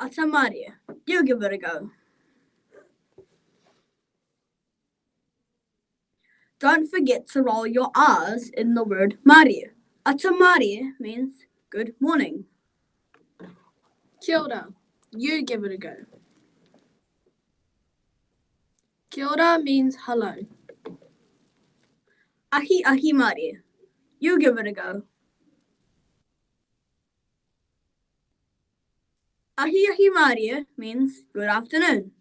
Ata Maria. You give it a go. Don't forget to roll your R's in the word Maria. Ata Maria means good morning. Kia ora. You give it a go. Kia ora means hello. Ahi ahi Maria. You give it a go. Ahi ahi Maria means good afternoon.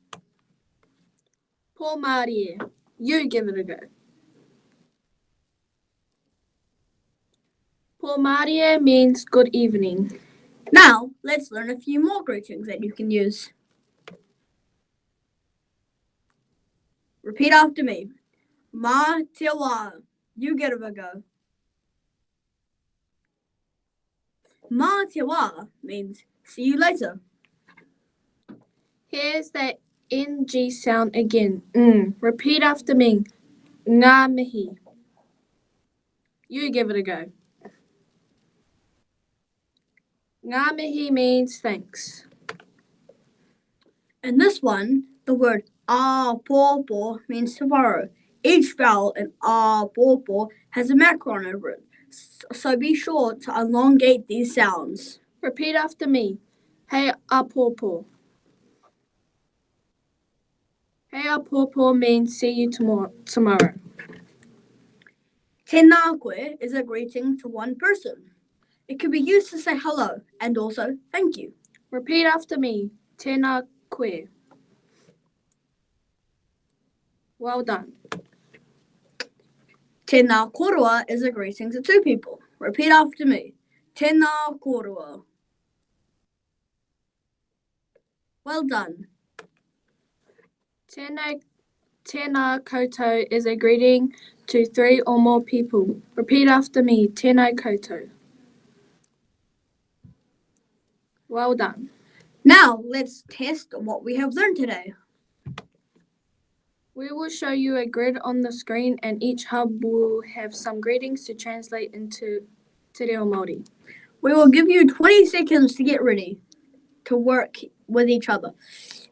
Po Maria. You give it a go. Po Maria means good evening. Now, let's learn a few more greetings that you can use. Repeat after me. Ma te wā. You give it a go. Ma te wā means see you later. Here's that NG sound again. Repeat after me. Ngā mihi. You give it a go. Ngā mihi means thanks. In this one, the word pōpō means tomorrow. Each vowel in pōpō has a macron over it, so be sure to elongate these sounds. Repeat after me. Hei apōpō. Hei apōpō means see you tomorrow. Tēnā koe is a greeting to one person. It can be used to say hello and also thank you. Repeat after me. Tēnā koe. Well done. Tēnā korua is a greeting to two people. Repeat after me. Tēnā korua. Well done. Tēnā koutou is a greeting to 3 or more people. Repeat after me. Tēnā koutou. Well done. Now, let's test what we have learned today. We will show you a grid on the screen and each hub will have some greetings to translate into Te Reo Māori. We will give you 20 seconds to get ready to work with each other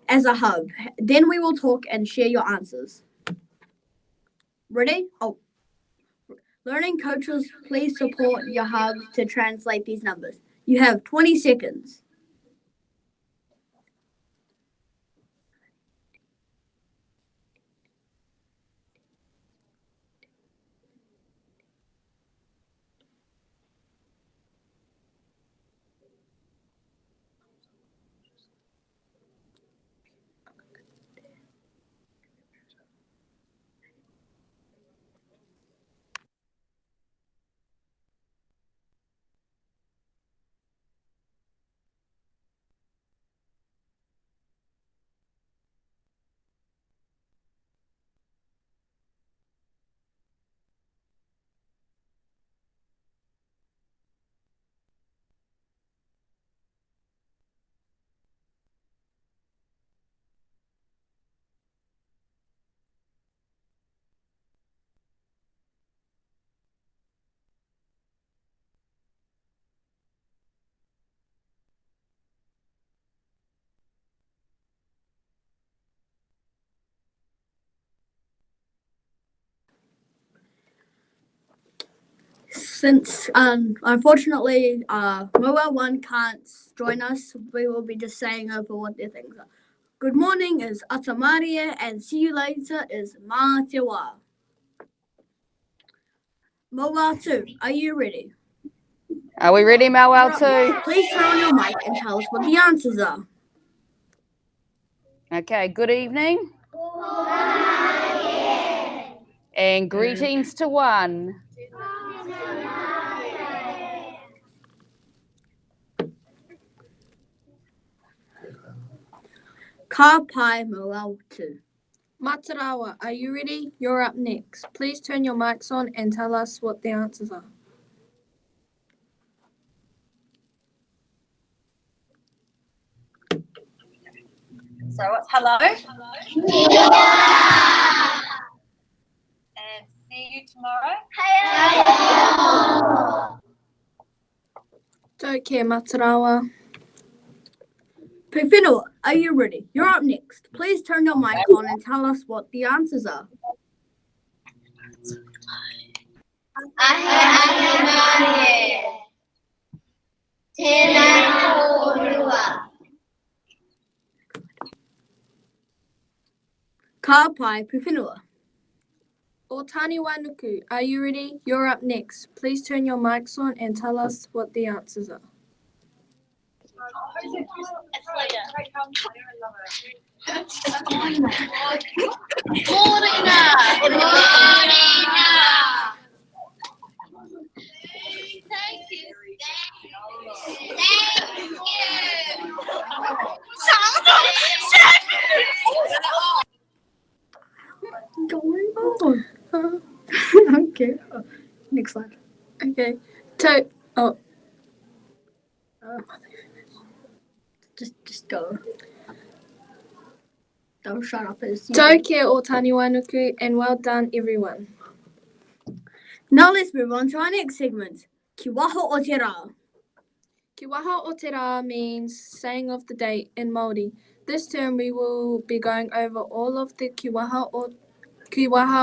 as a hub. Then we will talk and share your answers. Ready? Learning coaches, please support your hubs to translate these numbers. You have 20 seconds. Since unfortunately Mobile 1 can't join us, we will be just saying over what their things are. Good morning is Ata Maria and see you later is Mā te wā. Mobile 2, are you ready? Are we ready, Mobile 2? Please turn on your mic and tell us what the answers are. Okay, good evening. And greetings to one. Ka pai Mobile 2. Matarawa, are you ready? You're up next. Please turn your mics on and tell us what the answers are. So what's hello? And see you tomorrow. Don't care, Matarawa. Pūwhenua, are you ready? You're up next. Please turn your mic on and tell us what the answers are. Ka pai Pūwhenua. O Tani Wanuku, are you ready? You're up next. Please turn your mics on and tell us what the answers are. Going on. Okay. Next slide. Okay. Just go. Don't shut up. Tauke o Tani Wanuku, and well done, everyone. Now let's move on to our next segment. Ki waho o te rā. Ki waha o te rā means saying of the day in Māori. This term we will be going over all of the ki waha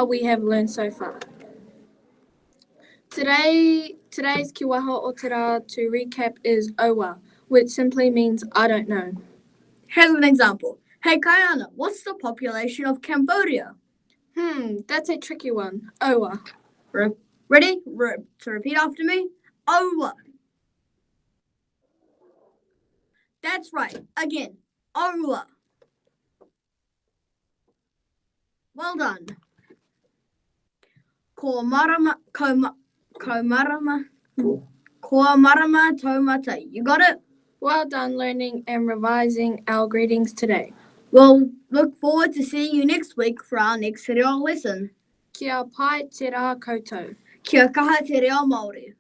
we have learned so far. Today's ki waha o te rā, to recap, is owa, which simply means I don't know. Here's an example. Hey Kaiana, what's the population of Cambodia? That's a tricky one. Owa. Ready? To repeat after me. Owa. That's right. Again. Owa. Well done. Ko marama taumata. You got it? Well done learning and revising our greetings today. We'll look forward to seeing you next week for our next reo lesson. Kia pai te rā koutou. Kia kaha te reo Māori.